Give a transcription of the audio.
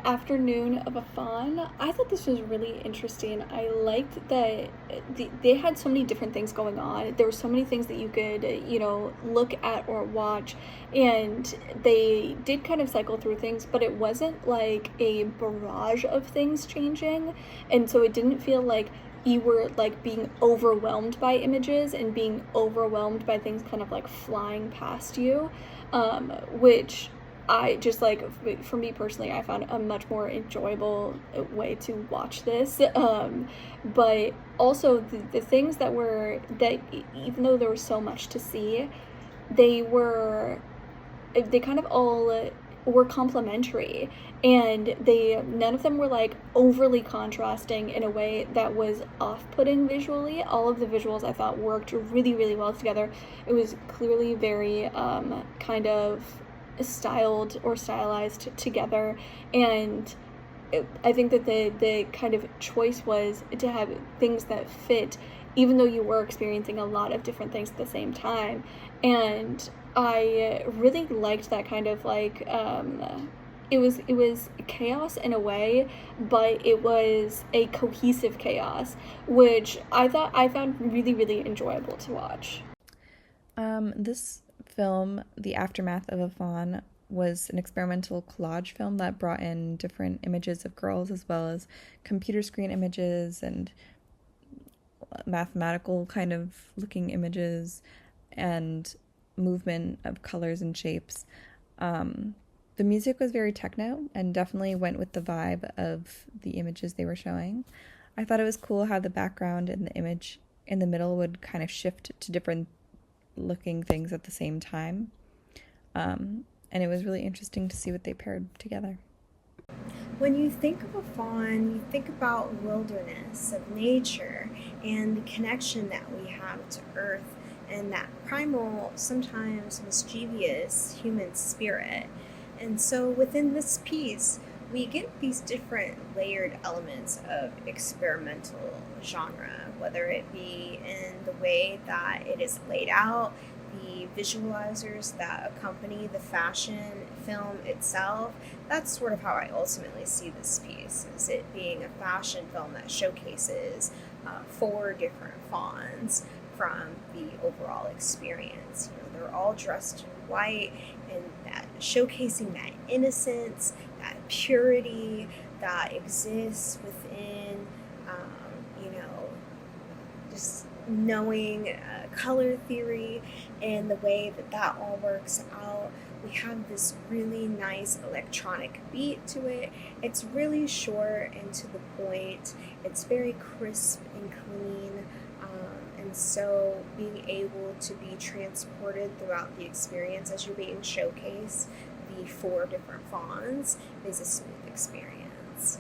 Afternoon of a Faun. I thought this was really interesting. I liked that they had so many different things going on. There were so many things that you could, look at or watch, and they did kind of cycle through things, but it wasn't like a barrage of things changing, and so it didn't feel like you were like being overwhelmed by images and being overwhelmed by things kind of like flying past you, which I just like, for me personally, I found a much more enjoyable way to watch this. But also the things that even though there was so much to see, they were they kind of all were complementary, and they none of them were like overly contrasting in a way that was off-putting visually. All of the visuals I thought worked really really well together. It was clearly very kind of styled or stylized together, and I think that the kind of choice was to have things that fit, even though you were experiencing a lot of different things at the same time. And I really liked that kind of like it was chaos in a way, but it was a cohesive chaos, which I found really really enjoyable to watch. This film, The Aftermath of a Faun, was an experimental collage film that brought in different images of girls as well as computer screen images and mathematical kind of looking images and movement of colors and shapes. The music was very techno and definitely went with the vibe of the images they were showing. I thought it was cool how the background and the image in the middle would kind of shift to different looking things at the same time. And it was really interesting to see what they paired together. When you think of a faun, you think about wilderness, of nature, and the connection that we have to Earth and that primal, sometimes mischievous human spirit. And so within this piece, we get these different layered elements of experimental genre, whether it be in the way that it is laid out, the visualizers that accompany the fashion film itself. That's sort of how I ultimately see this piece, is it being a fashion film that showcases four different fauns from the overall experience. They're all dressed in white, and that showcasing that innocence, that purity that exists within, just knowing color theory and the way that that all works out. We have this really nice electronic beat to it. It's really short and to the point. It's very crisp and clean. And so being able to be transported throughout the experience as you're being showcased the four different fauns is a smooth experience.